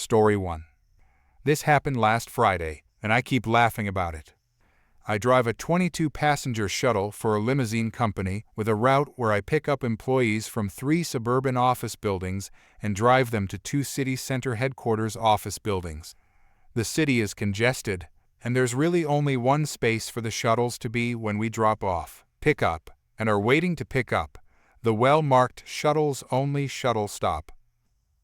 Story 1. This happened last Friday, and I keep laughing about it. I drive a 22-passenger shuttle for a limousine company with a route where I pick up employees from 3 suburban office buildings and drive them to 2 city center headquarters office buildings. The city is congested, and there's really only one space for the shuttles to be when we drop off, pick up, and are waiting to pick up, the well-marked Shuttles Only shuttle stop.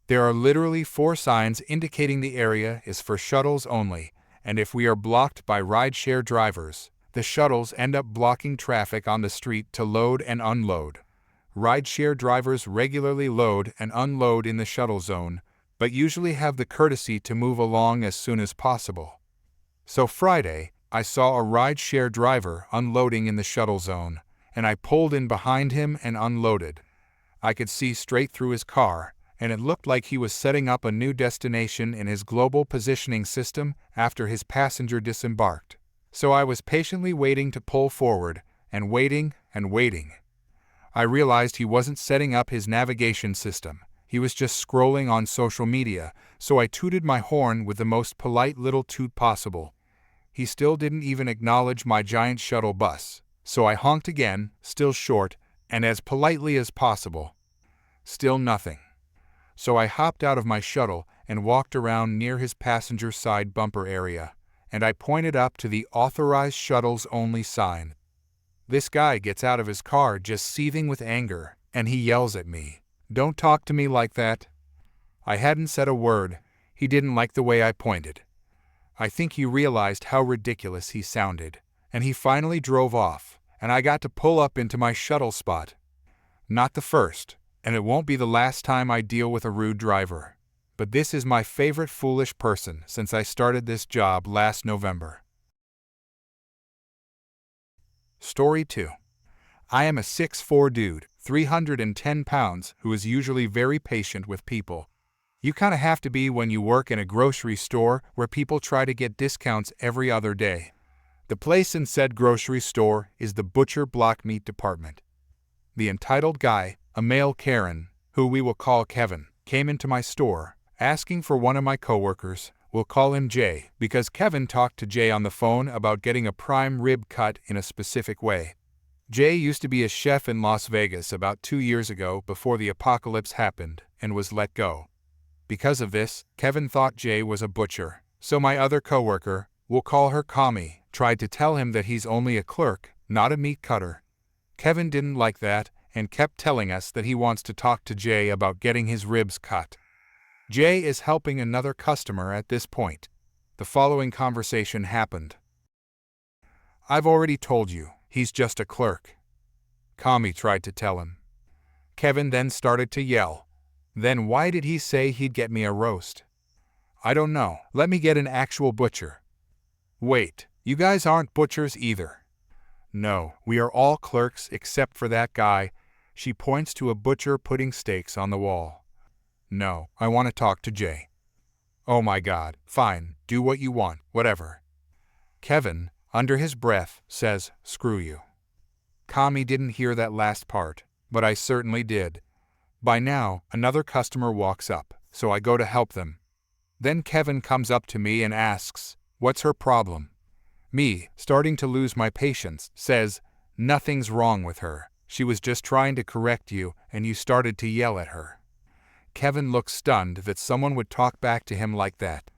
There are literally 4 signs indicating the area is for shuttles only, and if we are blocked by rideshare drivers, the shuttles end up blocking traffic on the street to load and unload. Rideshare drivers regularly load and unload in the shuttle zone, but usually have the courtesy to move along as soon as possible. So Friday, I saw a rideshare driver unloading in the shuttle zone, and I pulled in behind him and unloaded. I could see straight through his car, and it looked like he was setting up a new destination in his global positioning system after his passenger disembarked. So I was patiently waiting to pull forward, and waiting and waiting. I realized he wasn't setting up his navigation system. He was just scrolling on social media, so I tooted my horn with the most polite little toot possible. He still didn't even acknowledge my giant shuttle bus, so I honked again, still short, and as politely as possible. Still nothing. So I hopped out of my shuttle and walked around near his passenger side bumper area, and I pointed up to the Authorized Shuttles Only sign. This guy gets out of his car just seething with anger, and he yells at me, "Don't talk to me like that." I hadn't said a word. He didn't like the way I pointed. I think he realized how ridiculous he sounded, and he finally drove off, and I got to pull up into my shuttle spot. Not the first, and it won't be the last time I deal with a rude driver. But this is my favorite foolish person since I started this job last November. Story 2. I am a 6'4" dude, 310 pounds, who is usually very patient with people. You kinda have to be when you work in a grocery store where people try to get discounts every other day. The place in said grocery store is the butcher block meat department. The entitled guy, a male Karen, who we will call Kevin, came into my store, asking for one of my coworkers. We'll call him Jay, because Kevin talked to Jay on the phone about getting a prime rib cut in a specific way. Jay used to be a chef in Las Vegas about 2 years ago before the apocalypse happened, and was let go. Because of this, Kevin thought Jay was a butcher, so my other coworker, we'll call her Kami, tried to tell him that he's only a clerk, not a meat cutter. Kevin didn't like that, and kept telling us that he wants to talk to Jay about getting his ribs cut. Jay is helping another customer at this point. The following conversation happened. "I've already told you, he's just a clerk," Kami tried to tell him. Kevin then started to yell. "Then why did he say he'd get me a roast?" "I don't know, let me get an actual butcher." "Wait, you guys aren't butchers either." "No, we are all clerks except for that guy." She points to a butcher putting steaks on the wall. "No, I want to talk to Jay." "Oh my God, fine, do what you want, whatever." Kevin, under his breath, says, "Screw you." Kami didn't hear that last part, but I certainly did. By now, another customer walks up, so I go to help them. Then Kevin comes up to me and asks, "What's her problem?" Me, starting to lose my patience, says, "Nothing's wrong with her. She was just trying to correct you, and you started to yell at her." Kevin looks stunned that someone would talk back to him like that.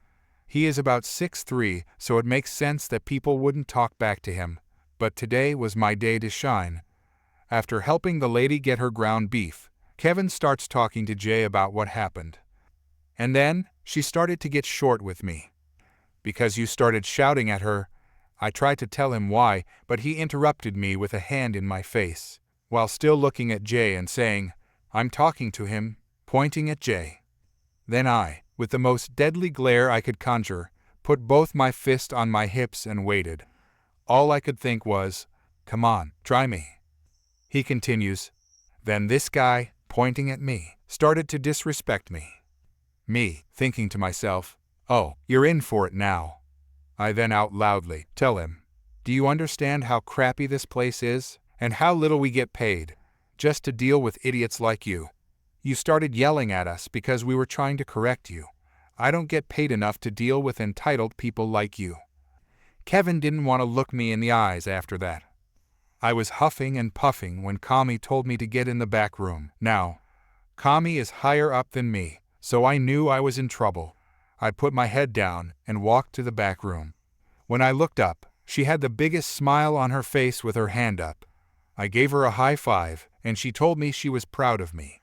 He is about 6'3", so it makes sense that people wouldn't talk back to him, but today was my day to shine. After helping the lady get her ground beef, Kevin starts talking to Jay about what happened. And then, she started to get short with me. "Because you started shouting at her." I tried to tell him why, but he interrupted me with a hand in my face, while still looking at Jay and saying, "I'm talking to him," pointing at Jay. Then I, with the most deadly glare I could conjure, put both my fists on my hips and waited. All I could think was, "Come on, try me." He continues, "Then this guy," pointing at me, "started to disrespect me." Me, thinking to myself, "Oh, you're in for it now." I then out loudly tell him, "Do you understand how crappy this place is, and how little we get paid, just to deal with idiots like you? You started yelling at us because we were trying to correct you. I don't get paid enough to deal with entitled people like you." Kevin didn't want to look me in the eyes after that. I was huffing and puffing when Kami told me to get in the back room. Now, Kami is higher up than me, so I knew I was in trouble. I put my head down and walked to the back room. When I looked up, she had the biggest smile on her face with her hand up. I gave her a high five, and she told me she was proud of me.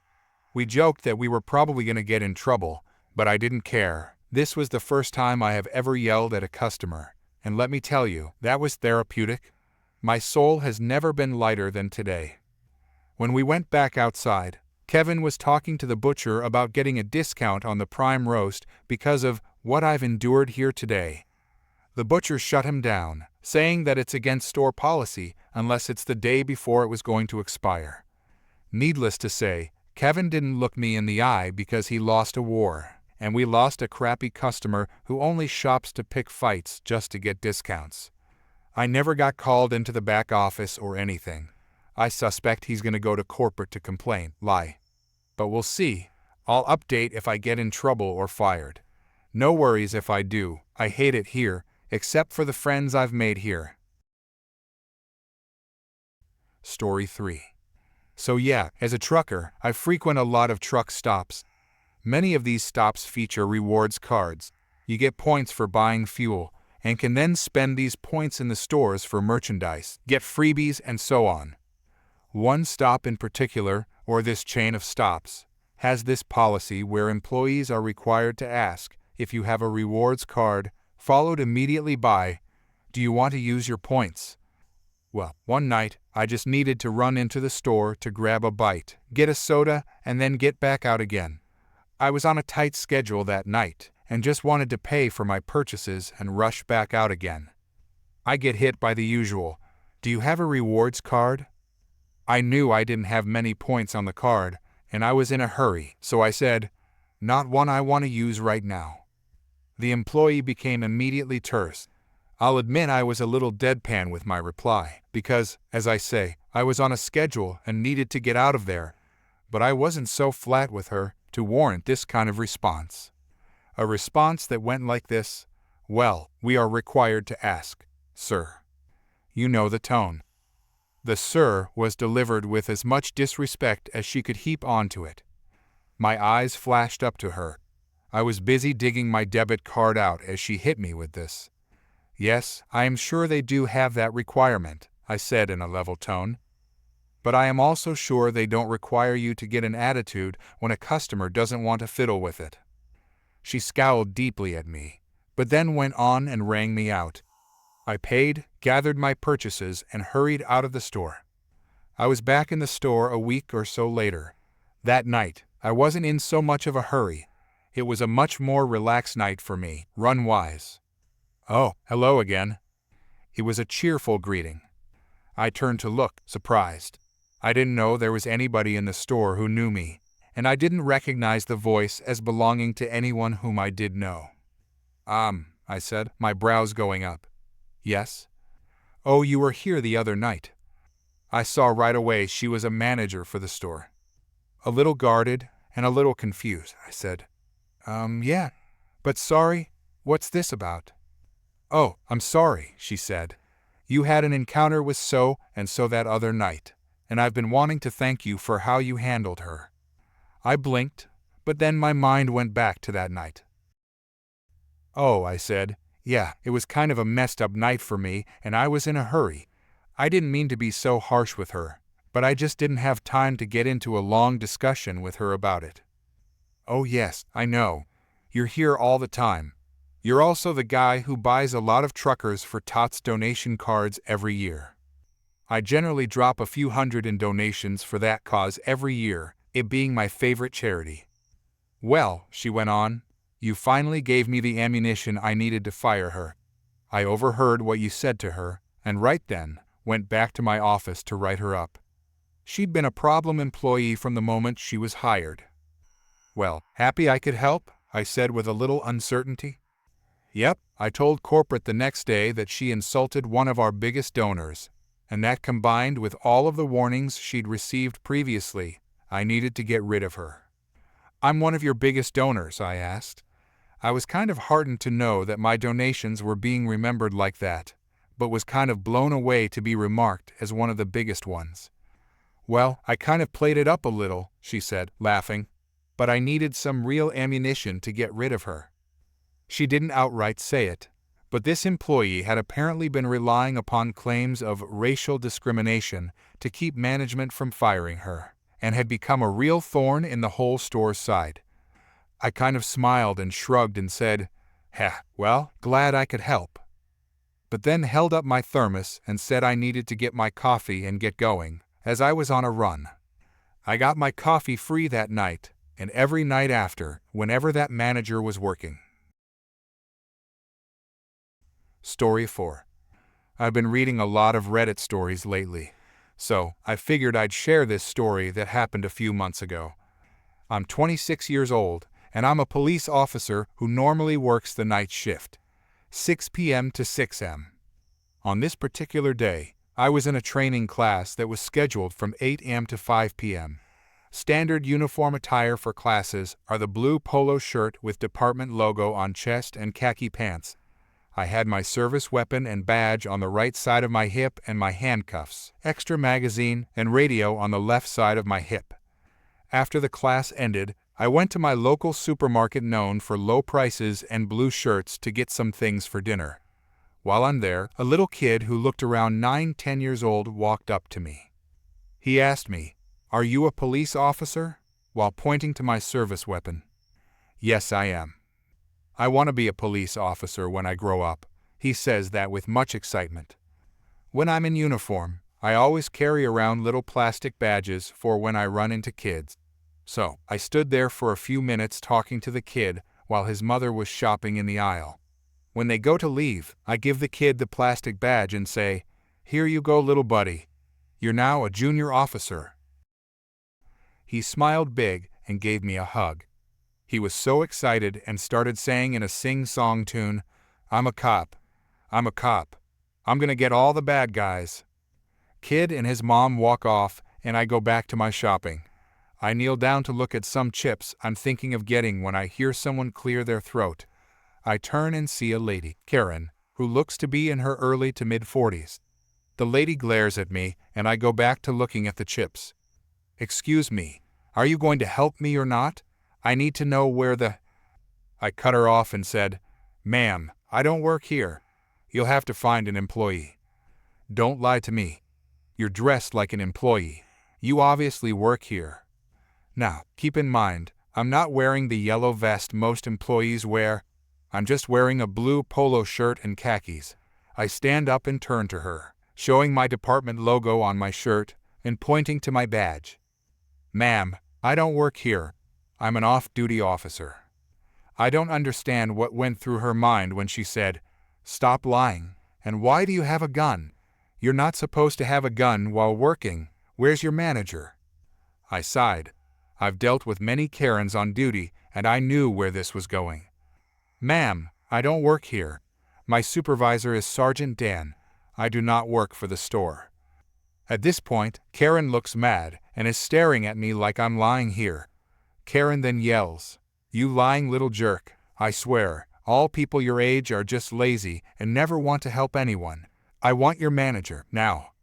We joked that we were probably going to get in trouble, but I didn't care. This was the first time I have ever yelled at a customer, and let me tell you, that was therapeutic. My soul has never been lighter than today. When we went back outside, Kevin was talking to the butcher about getting a discount on the prime roast because of what I've endured here today. The butcher shut him down, saying that it's against store policy unless it's the day before it was going to expire. Needless to say, Kevin didn't look me in the eye because he lost a war, and we lost a crappy customer who only shops to pick fights just to get discounts. I never got called into the back office or anything. I suspect he's going to go to corporate to complain. Lie. But we'll see. I'll update if I get in trouble or fired. No worries if I do. I hate it here, except for the friends I've made here. Story 3. So yeah, as a trucker, I frequent a lot of truck stops. Many of these stops feature rewards cards. You get points for buying fuel, and can then spend these points in the stores for merchandise, get freebies, and so on. One stop in particular, or this chain of stops, has this policy where employees are required to ask if you have a rewards card, followed immediately by, "Do you want to use your points?" Well, one night, I just needed to run into the store to grab a bite, get a soda, and then get back out again. I was on a tight schedule that night, and just wanted to pay for my purchases and rush back out again. I get hit by the usual, "Do you have a rewards card?" I knew I didn't have many points on the card, and I was in a hurry, so I said, "Not one I want to use right now." The employee became immediately terse. I'll admit I was a little deadpan with my reply, because, as I say, I was on a schedule and needed to get out of there, but I wasn't so flat with her to warrant this kind of response. A response that went like this: "Well, we are required to ask, sir." You know the tone. The "sir" was delivered with as much disrespect as she could heap onto it. My eyes flashed up to her. I was busy digging my debit card out as she hit me with this. "Yes, I am sure they do have that requirement," I said in a level tone. "But I am also sure they don't require you to get an attitude when a customer doesn't want to fiddle with it." She scowled deeply at me, but then went on and rang me out. I paid, gathered my purchases, and hurried out of the store. I was back in the store a week or so later. That night, I wasn't in so much of a hurry. It was a much more relaxed night for me, run-wise. "Oh, hello again." It was a cheerful greeting. I turned to look, surprised. I didn't know there was anybody in the store who knew me, and I didn't recognize the voice as belonging to anyone whom I did know. I said, my brows going up. "Yes?" "Oh, you were here the other night." I saw right away she was a manager for the store. A little guarded and a little confused, I said, Yeah, but sorry, what's this about?" "Oh, I'm sorry," she said. "You had an encounter with so and so that other night, and I've been wanting to thank you for how you handled her." I blinked, but then my mind went back to that night. "Oh," I said, "yeah, it was kind of a messed up night for me, and I was in a hurry. I didn't mean to be so harsh with her, but I just didn't have time to get into a long discussion with her about it." "Oh yes, I know. You're here all the time. You're also the guy who buys a lot of truckers for TOTS donation cards every year." I generally drop a few hundred in donations for that cause every year, it being my favorite charity. "Well," she went on, "you finally gave me the ammunition I needed to fire her. I overheard what you said to her, and right then, went back to my office to write her up. She'd been a problem employee from the moment she was hired." "Well, happy I could help?" I said with a little uncertainty. "Yep, I told corporate the next day that she insulted one of our biggest donors, and that combined with all of the warnings she'd received previously, I needed to get rid of her." "I'm one of your biggest donors," I asked. I was kind of heartened to know that my donations were being remembered like that, but was kind of blown away to be remarked as one of the biggest ones. "Well, I kind of played it up a little," she said, laughing, "but I needed some real ammunition to get rid of her." She didn't outright say it, but this employee had apparently been relying upon claims of racial discrimination to keep management from firing her, and had become a real thorn in the whole store's side. I kind of smiled and shrugged and said, well, glad I could help." But then held up my thermos and said I needed to get my coffee and get going, as I was on a run. I got my coffee free that night, and every night after, whenever that manager was working. Story 4. I've been reading a lot of Reddit stories lately, so I figured I'd share this story that happened a few months ago. I'm 26 years old, and I'm a police officer who normally works the night shift, 6 p.m. to 6 a.m. On this particular day, I was in a training class that was scheduled from 8 a.m. to 5 p.m. Standard uniform attire for classes are the blue polo shirt with department logo on chest and khaki pants. I had my service weapon and badge on the right side of my hip and my handcuffs, extra magazine, and radio on the left side of my hip. After the class ended, I went to my local supermarket known for low prices and blue shirts to get some things for dinner. While I'm there, a little kid who looked around 9-10 years old walked up to me. He asked me, "Are you a police officer?" while pointing to my service weapon. "Yes, I am. I want to be a police officer when I grow up," he says that with much excitement. When I'm in uniform, I always carry around little plastic badges for when I run into kids. So, I stood there for a few minutes talking to the kid while his mother was shopping in the aisle. When they go to leave, I give the kid the plastic badge and say, "Here you go, little buddy. You're now a junior officer." He smiled big and gave me a hug. He was so excited and started saying in a sing-song tune, "I'm a cop. I'm a cop. I'm gonna get all the bad guys." Kid and his mom walk off, and I go back to my shopping. I kneel down to look at some chips I'm thinking of getting when I hear someone clear their throat. I turn and see a lady, Karen, who looks to be in her early to mid-40s. The lady glares at me, and I go back to looking at the chips. "Excuse me, are you going to help me or not? I need to know where the—" I cut her off and said, "Ma'am, I don't work here. You'll have to find an employee." "Don't lie to me. You're dressed like an employee. You obviously work here." Now, keep in mind, I'm not wearing the yellow vest most employees wear. I'm just wearing a blue polo shirt and khakis. I stand up and turn to her, showing my department logo on my shirt and pointing to my badge. "Ma'am, I don't work here. I'm an off-duty officer." I don't understand what went through her mind when she said, "Stop lying, and why do you have a gun? You're not supposed to have a gun while working. Where's your manager?" I sighed. I've dealt with many Karens on duty, and I knew where this was going. "Ma'am, I don't work here. My supervisor is Sergeant Dan. I do not work for the store." At this point, Karen looks mad and is staring at me like I'm lying here. Karen then yells, "You lying little jerk. I swear, all people your age are just lazy and never want to help anyone. I want your manager, now."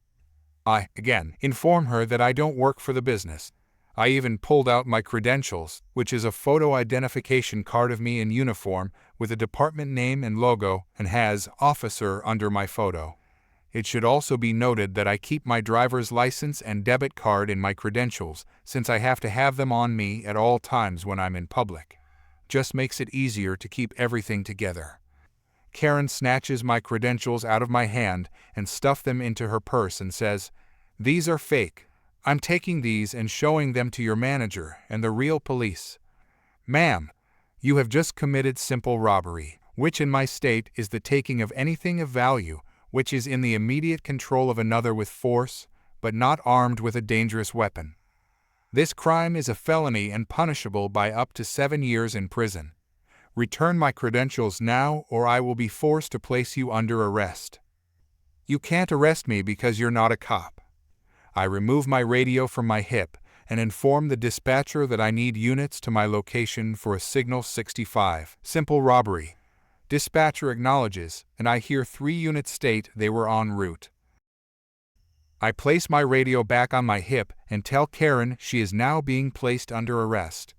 I, again, inform her that I don't work for the business. I even pulled out my credentials, which is a photo identification card of me in uniform with a department name and logo and has "Officer" under my photo. It should also be noted that I keep my driver's license and debit card in my credentials since I have to have them on me at all times when I'm in public. Just makes it easier to keep everything together. Karen snatches my credentials out of my hand and stuffs them into her purse and says, "These are fake. I'm taking these and showing them to your manager and the real police." "Ma'am, you have just committed simple robbery, which in my state is the taking of anything of value which is in the immediate control of another with force, but not armed with a dangerous weapon. This crime is a felony and punishable by up to 7 years in prison. Return my credentials now or I will be forced to place you under arrest." "You can't arrest me because you're not a cop." I remove my radio from my hip and inform the dispatcher that I need units to my location for a Signal 65 simple robbery. Dispatcher acknowledges, and I hear 3 units state they were en route. I place my radio back on my hip and tell Karen she is now being placed under arrest.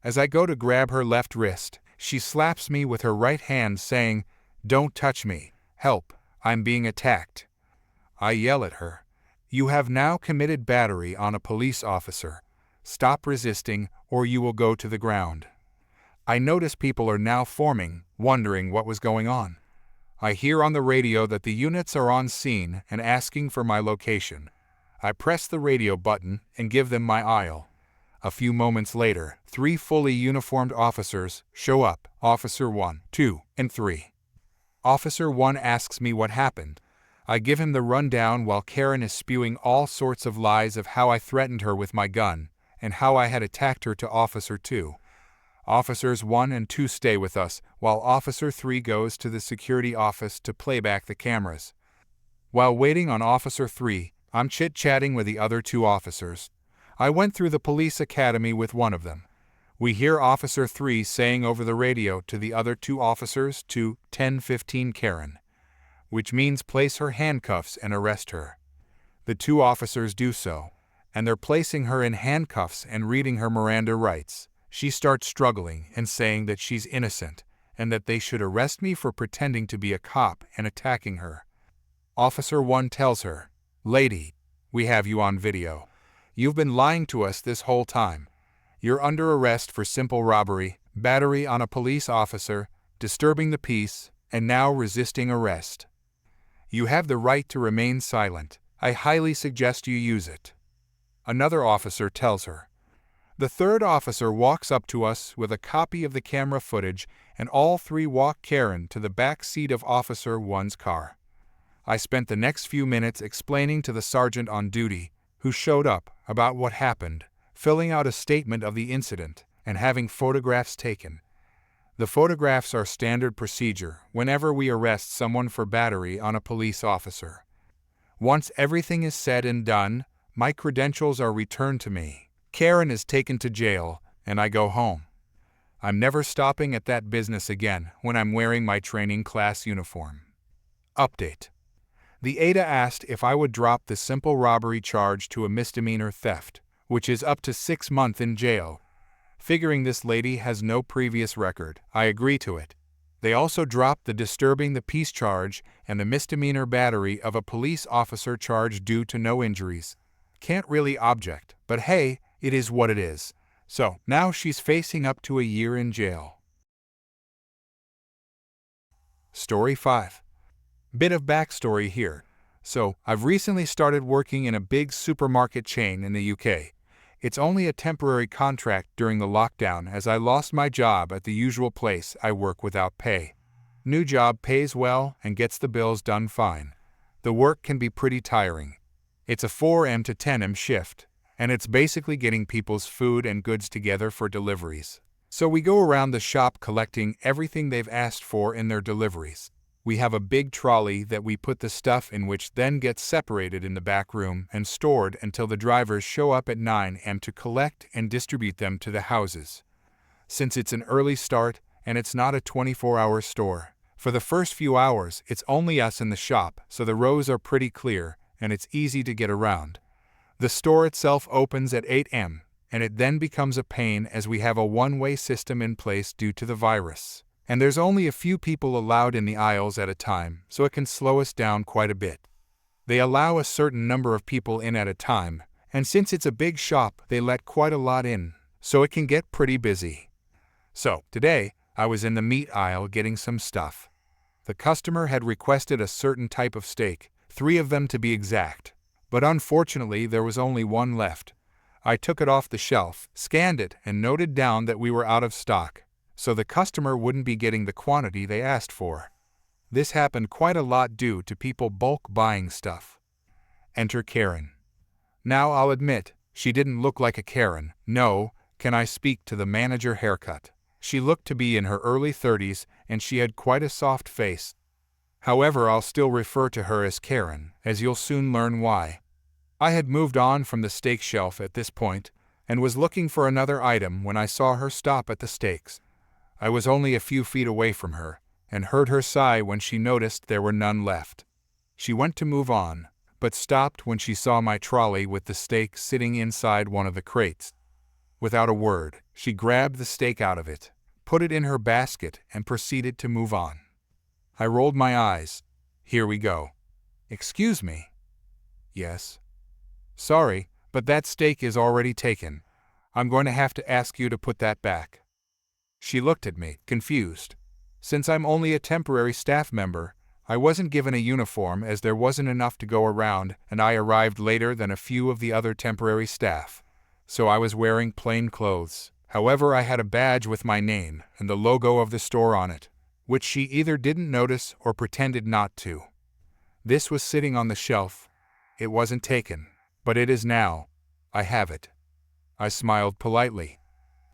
As I go to grab her left wrist, she slaps me with her right hand saying, "Don't touch me. Help, I'm being attacked." I yell at her, "You have now committed battery on a police officer. Stop resisting or you will go to the ground." I notice people are now forming, wondering what was going on. I hear on the radio that the units are on scene and asking for my location. I press the radio button and give them my aisle. A few moments later, 3 fully uniformed officers show up, Officer 1, 2, and 3. Officer 1 asks me what happened. I give him the rundown while Karen is spewing all sorts of lies of how I threatened her with my gun and how I had attacked her to Officer 2. Officers 1 and 2 stay with us, while Officer 3 goes to the security office to play back the cameras. While waiting on Officer 3, I'm chit-chatting with the other 2 officers. I went through the police academy with one of them. We hear Officer 3 saying over the radio to the other 2 officers to 10-15 Karen, which means place her handcuffs and arrest her. The 2 officers do so, and they're placing her in handcuffs and reading her Miranda rights. She starts struggling and saying that she's innocent and that they should arrest me for pretending to be a cop and attacking her. Officer 1 tells her, "Lady, we have you on video. You've been lying to us this whole time. You're under arrest for simple robbery, battery on a police officer, disturbing the peace, and now resisting arrest. You have the right to remain silent. I highly suggest you use it." Another officer tells her. The 3rd officer walks up to us with a copy of the camera footage, and all 3 walk Karen to the back seat of Officer 1's car. I spent the next few minutes explaining to the sergeant on duty, who showed up, about what happened, filling out a statement of the incident, and having photographs taken. The photographs are standard procedure whenever we arrest someone for battery on a police officer. Once everything is said and done, my credentials are returned to me. Karen is taken to jail, and I go home. I'm never stopping at that business again when I'm wearing my training class uniform. Update. The ADA asked if I would drop the simple robbery charge to a misdemeanor theft, which is up to 6 months in jail. Figuring this lady has no previous record, I agree to it. They also dropped the disturbing the peace charge and the misdemeanor battery of a police officer charge due to no injuries. Can't really object, but hey, it is what it is. So, now she's facing up to a year in jail. Story 5. Bit of backstory here. So, I've recently started working in a big supermarket chain in the UK. It's only a temporary contract during the lockdown as I lost my job at the usual place I work without pay. New job pays well and gets the bills done fine. The work can be pretty tiring. It's a 4 a.m. to 10 a.m. shift, and it's basically getting people's food and goods together for deliveries. So we go around the shop collecting everything they've asked for in their deliveries. We have a big trolley that we put the stuff in, which then gets separated in the back room and stored until the drivers show up at 9 a.m. to collect and distribute them to the houses. Since it's an early start and it's not a 24-hour store, for the first few hours it's only us in the shop, so the rows are pretty clear and it's easy to get around. The store itself opens at 8 a.m., and it then becomes a pain as we have a one-way system in place due to the virus. And there's only a few people allowed in the aisles at a time, so it can slow us down quite a bit. They allow a certain number of people in at a time, and since it's a big shop, they let quite a lot in, so it can get pretty busy. So, today, I was in the meat aisle getting some stuff. The customer had requested a certain type of steak, 3 of them to be exact. But unfortunately there was only 1 left. I took it off the shelf, scanned it, and noted down that we were out of stock, so the customer wouldn't be getting the quantity they asked for. This happened quite a lot due to people bulk buying stuff. Enter Karen. Now I'll admit, she didn't look like a Karen. No, can I speak to the manager haircut? She looked to be in her early 30s and she had quite a soft face. However, I'll still refer to her as Karen, as you'll soon learn why. I had moved on from the steak shelf at this point, and was looking for another item when I saw her stop at the steaks. I was only a few feet away from her, and heard her sigh when she noticed there were none left. She went to move on, but stopped when she saw my trolley with the steak sitting inside one of the crates. Without a word, she grabbed the steak out of it, put it in her basket, and proceeded to move on. I rolled my eyes. Here we go. Excuse me. Yes. Sorry, but that steak is already taken. I'm going to have to ask you to put that back. She looked at me, confused. Since I'm only a temporary staff member, I wasn't given a uniform as there wasn't enough to go around, and I arrived later than a few of the other temporary staff. So I was wearing plain clothes. However, I had a badge with my name and the logo of the store on it, which she either didn't notice or pretended not to. This was sitting on the shelf. It wasn't taken, but it is now. I have it. I smiled politely.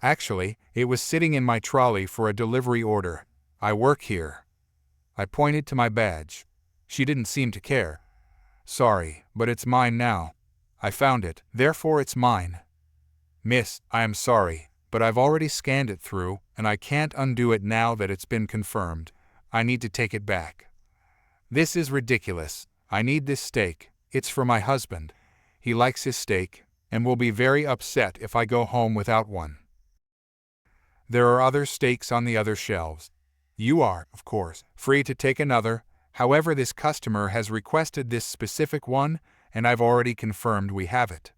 Actually, it was sitting in my trolley for a delivery order. I work here. I pointed to my badge. She didn't seem to care. Sorry, but it's mine now. I found it, therefore it's mine. Miss, I am sorry, but I've already scanned it through, and I can't undo it now that it's been confirmed. I need to take it back. This is ridiculous. I need this steak. It's for my husband. He likes his steak, and will be very upset if I go home without one. There are other steaks on the other shelves. You are, of course, free to take another. However, this customer has requested this specific one, and I've already confirmed we have it.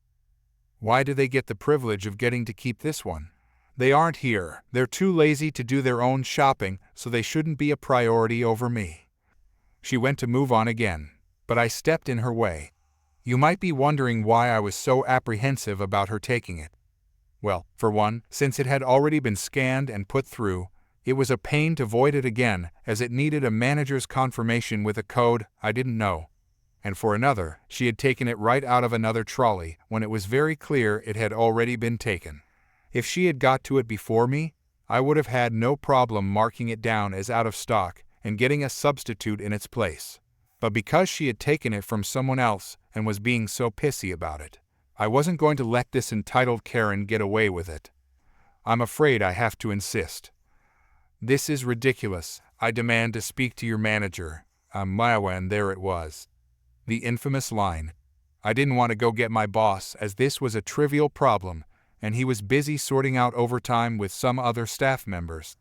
Why do they get the privilege of getting to keep this one? They aren't here. They're too lazy to do their own shopping, so they shouldn't be a priority over me. She went to move on again, but I stepped in her way. You might be wondering why I was so apprehensive about her taking it. Well, for one, since it had already been scanned and put through, it was a pain to void it again, as it needed a manager's confirmation with a code I didn't know. And for another, she had taken it right out of another trolley when it was very clear it had already been taken. If she had got to it before me, I would have had no problem marking it down as out of stock and getting a substitute in its place. But because she had taken it from someone else and was being so pissy about it, I wasn't going to let this entitled Karen get away with it. I'm afraid I have to insist. This is ridiculous. I demand to speak to your manager. And there it was. The infamous line. I didn't want to go get my boss as this was a trivial problem, and he was busy sorting out overtime with some other staff members.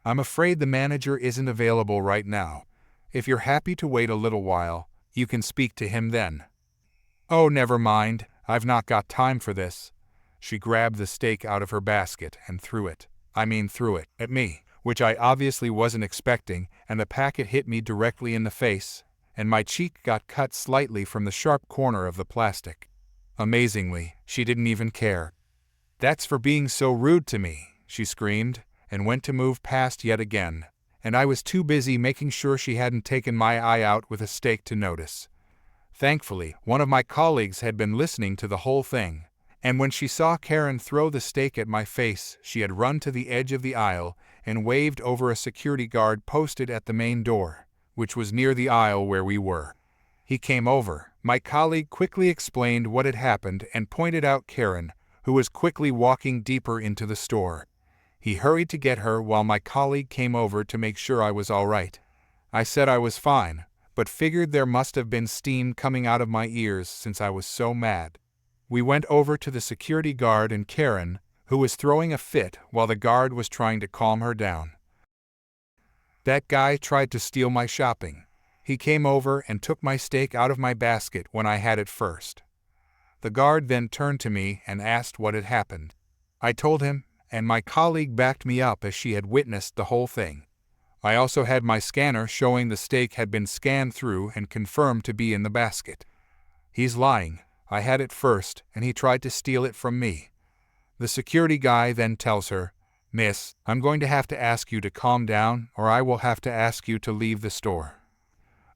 I'm afraid the manager isn't available right now. If you're happy to wait a little while, you can speak to him then. Oh, never mind. I've not got time for this. She grabbed the steak out of her basket and threw it at me, which I obviously wasn't expecting, and the packet hit me directly in the face, and my cheek got cut slightly from the sharp corner of the plastic. Amazingly, she didn't even care. That's for being so rude to me, she screamed, and went to move past yet again, and I was too busy making sure she hadn't taken my eye out with a steak to notice. Thankfully, one of my colleagues had been listening to the whole thing, and when she saw Karen throw the steak at my face, she had run to the edge of the aisle and waved over a security guard posted at the main door, which was near the aisle where we were. He came over. My colleague quickly explained what had happened and pointed out Karen, who was quickly walking deeper into the store. He hurried to get her while my colleague came over to make sure I was all right. I said I was fine, but figured there must have been steam coming out of my ears since I was so mad. We went over to the security guard and Karen, who was throwing a fit while the guard was trying to calm her down. That guy tried to steal my shopping. He came over and took my steak out of my basket when I had it first. The guard then turned to me and asked what had happened. I told him, and my colleague backed me up as she had witnessed the whole thing. I also had my scanner showing the steak had been scanned through and confirmed to be in the basket. He's lying. I had it first, and he tried to steal it from me. The security guy then tells her, "Miss, I'm going to have to ask you to calm down, or I will have to ask you to leave the store.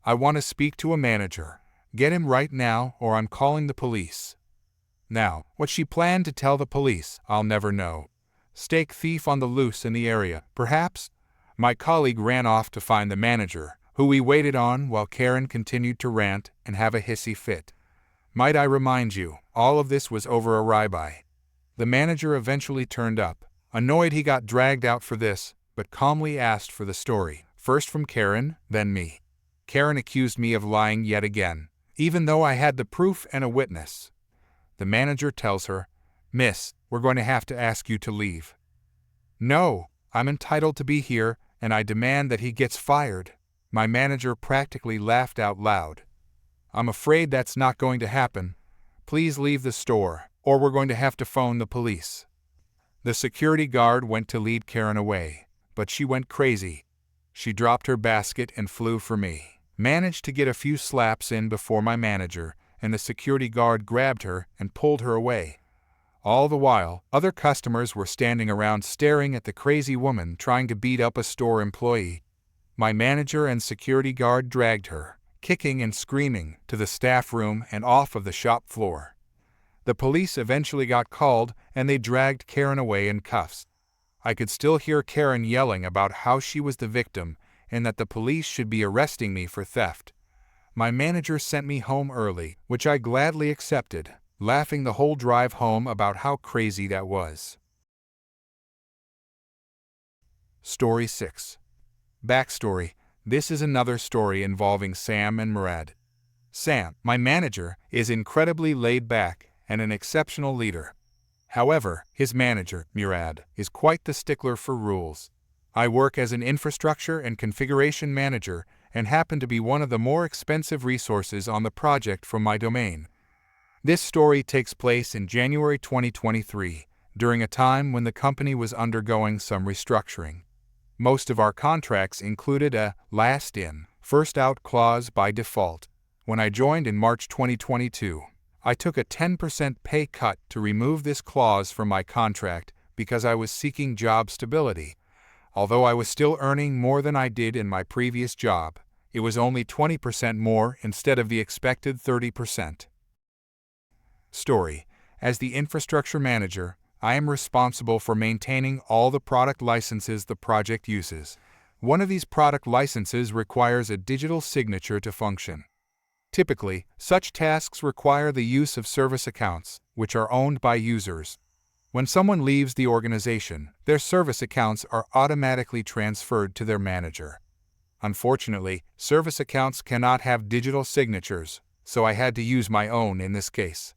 I want to speak to a manager. Get him right now, or I'm calling the police." Now, what she planned to tell the police, I'll never know. Steak thief on the loose in the area, perhaps? My colleague ran off to find the manager, who we waited on while Karen continued to rant and have a hissy fit. Might I remind you, all of this was over a ribeye. The manager eventually turned up. Annoyed he got dragged out for this, but calmly asked for the story, first from Karen, then me. Karen accused me of lying yet again, even though I had the proof and a witness. The manager tells her, "Miss, we're going to have to ask you to leave." "No, I'm entitled to be here, and I demand that he gets fired." My manager practically laughed out loud. "I'm afraid that's not going to happen. Please leave the store, or we're going to have to phone the police." The security guard went to lead Karen away, but she went crazy. She dropped her basket and flew for me. Managed to get a few slaps in before my manager, and the security guard grabbed her and pulled her away. All the while, other customers were standing around staring at the crazy woman trying to beat up a store employee. My manager and security guard dragged her, kicking and screaming, to the staff room and off of the shop floor. The police eventually got called, and they dragged Karen away in cuffs. I could still hear Karen yelling about how she was the victim and that the police should be arresting me for theft. My manager sent me home early, which I gladly accepted, laughing the whole drive home about how crazy that was. Story 6. Backstory. This is another story involving Sam and Murad. Sam, my manager, is incredibly laid back and an exceptional leader. However, his manager, Murad, is quite the stickler for rules. I work as an infrastructure and configuration manager and happen to be one of the more expensive resources on the project from my domain. This story takes place in January 2023, during a time when the company was undergoing some restructuring. Most of our contracts included a last in, first out clause by default. When I joined in March 2022, I took a 10% pay cut to remove this clause from my contract because I was seeking job stability. Although I was still earning more than I did in my previous job, it was only 20% more instead of the expected 30%. Story. As the infrastructure manager, I am responsible for maintaining all the product licenses the project uses. One of these product licenses requires a digital signature to function. Typically, such tasks require the use of service accounts, which are owned by users. When someone leaves the organization, their service accounts are automatically transferred to their manager. Unfortunately, service accounts cannot have digital signatures, so I had to use my own in this case.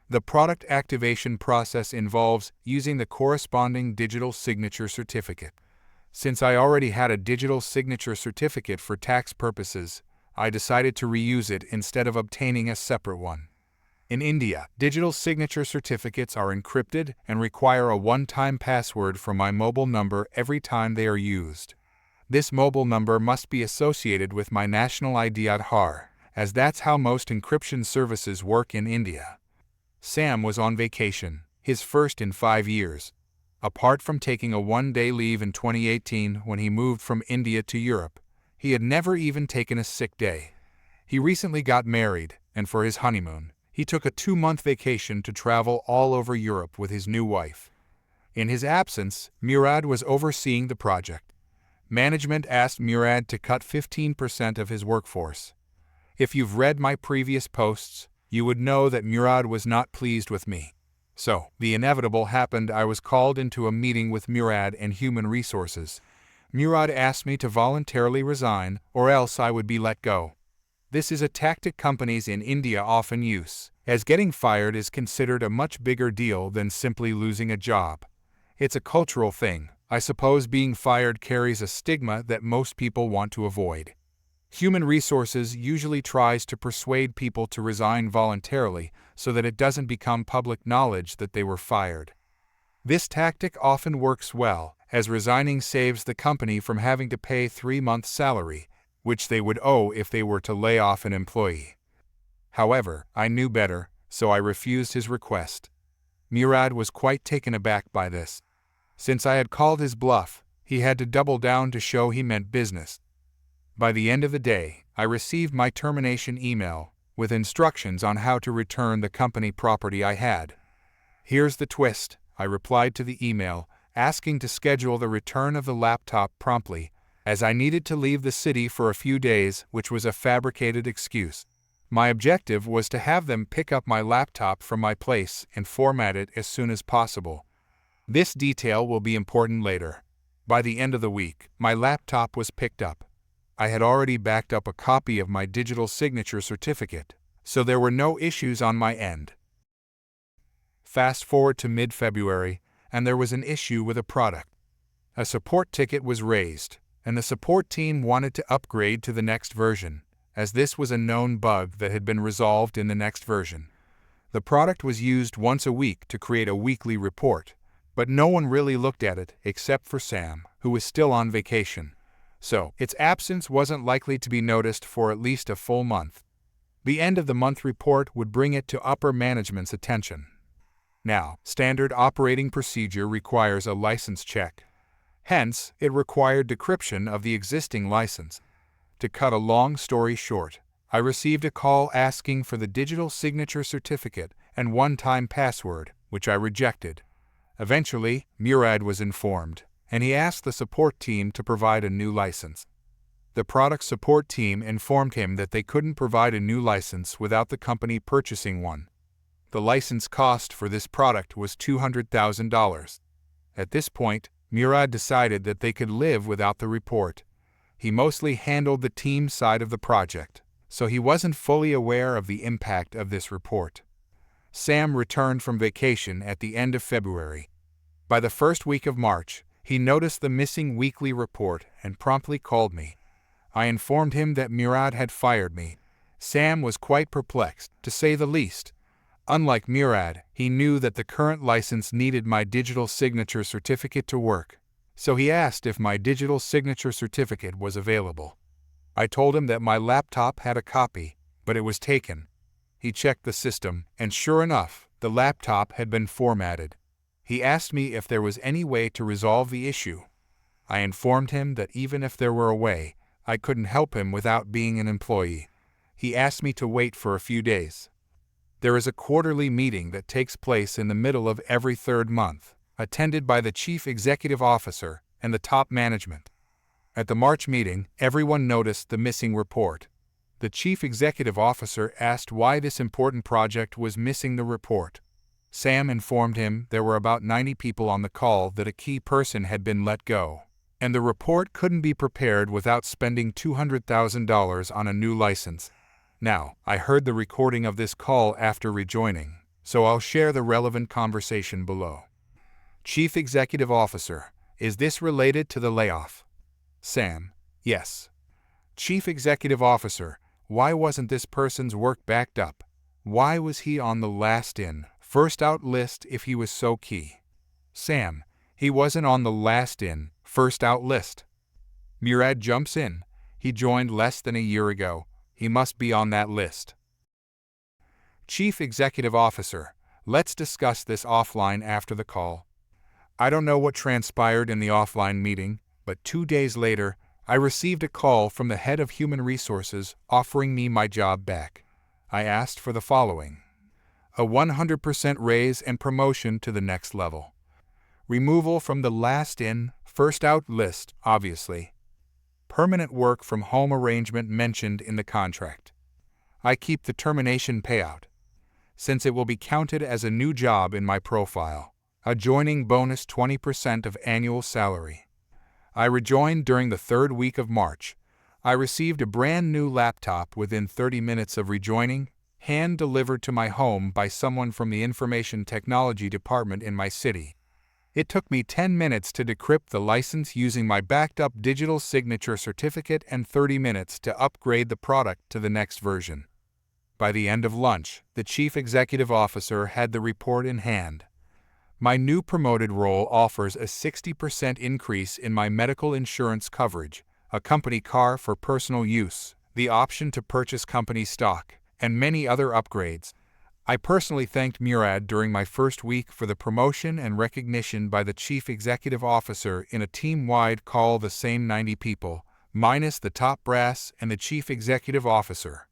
The product activation process involves using the corresponding digital signature certificate. Since I already had a digital signature certificate for tax purposes, I decided to reuse it instead of obtaining a separate one. In India, digital signature certificates are encrypted and require a one-time password from my mobile number every time they are used. This mobile number must be associated with my national ID Aadhaar, as that's how most encryption services work in India. Sam was on vacation, his first in 5 years. Apart from taking a one-day leave in 2018 when he moved from India to Europe, he had never even taken a sick day. He recently got married, and for his honeymoon, he took a 2-month vacation to travel all over Europe with his new wife. In his absence, Murad was overseeing the project. Management asked Murad to cut 15% of his workforce. If you've read my previous posts, you would know that Murad was not pleased with me. So, the inevitable happened. I was called into a meeting with Murad and Human Resources. Murad asked me to voluntarily resign, or else I would be let go. This is a tactic companies in India often use, as getting fired is considered a much bigger deal than simply losing a job. It's a cultural thing. I suppose being fired carries a stigma that most people want to avoid. Human Resources usually tries to persuade people to resign voluntarily so that it doesn't become public knowledge that they were fired. This tactic often works well, as resigning saves the company from having to pay 3 months' salary, which they would owe if they were to lay off an employee. However, I knew better, so I refused his request. Murad was quite taken aback by this. Since I had called his bluff, he had to double down to show he meant business. By the end of the day, I received my termination email, with instructions on how to return the company property I had. Here's the twist, I replied to the email, asking to schedule the return of the laptop promptly, as I needed to leave the city for a few days, which was a fabricated excuse. My objective was to have them pick up my laptop from my place and format it as soon as possible. This detail will be important later. By the end of the week, my laptop was picked up. I had already backed up a copy of my digital signature certificate, so there were no issues on my end. Fast forward to mid-February, and there was an issue with a product. A support ticket was raised, and the support team wanted to upgrade to the next version, as this was a known bug that had been resolved in the next version. The product was used once a week to create a weekly report, but no one really looked at it except for Sam, who was still on vacation. So, its absence wasn't likely to be noticed for at least a full month. The end of the month report would bring it to upper management's attention. Now, standard operating procedure requires a license check. Hence, it required decryption of the existing license. To cut a long story short, I received a call asking for the digital signature certificate and one-time password, which I rejected. Eventually, Murad was informed, and he asked the support team to provide a new license. The product support team informed him that they couldn't provide a new license without the company purchasing one. The license cost for this product was $200,000. At this point, Murad decided that they could live without the report. He mostly handled the team side of the project, so he wasn't fully aware of the impact of this report. Sam returned from vacation at the end of February. By the first week of March, he noticed the missing weekly report and promptly called me. I informed him that Murad had fired me. Sam was quite perplexed, to say the least. Unlike Murad, he knew that the current license needed my digital signature certificate to work, so he asked if my digital signature certificate was available. I told him that my laptop had a copy, but it was taken. He checked the system, and sure enough, the laptop had been formatted. He asked me if there was any way to resolve the issue. I informed him that even if there were a way, I couldn't help him without being an employee. He asked me to wait for a few days. There is a quarterly meeting that takes place in the middle of every third month, attended by the chief executive officer and the top management. At the March meeting, everyone noticed the missing report. The chief executive officer asked why this important project was missing the report. Sam informed him there were about 90 people on the call that a key person had been let go, and the report couldn't be prepared without spending $200,000 on a new license. Now, I heard the recording of this call after rejoining, so I'll share the relevant conversation below. Chief Executive Officer, is this related to the layoff? Sam, yes. Chief Executive Officer, why wasn't this person's work backed up? Why was he on the last in, first out list if he was so key? Sam, he wasn't on the last in, first out list. Murad jumps in. He joined less than a year ago. He must be on that list. Chief Executive Officer, let's discuss this offline after the call. I don't know what transpired in the offline meeting, but 2 days later, I received a call from the head of Human Resources offering me my job back. I asked for the following: a 100% raise and promotion to the next level. Removal from the last in, first out list, obviously. Permanent work from home arrangement mentioned in the contract. I keep the termination payout, since it will be counted as a new job in my profile. A joining bonus 20% of annual salary. I rejoined during the third week of March. I received a brand new laptop within 30 minutes of rejoining, hand-delivered to my home by someone from the information technology department in my city. It took me 10 minutes to decrypt the license using my backed-up digital signature certificate and 30 minutes to upgrade the product to the next version. By the end of lunch, the chief executive officer had the report in hand. My new promoted role offers a 60% increase in my medical insurance coverage, a company car for personal use, the option to purchase company stock, and many other upgrades. I personally thanked Murad during my first week for the promotion and recognition by the chief executive officer in a team-wide call. The same 90 people, minus the top brass and the chief executive officer,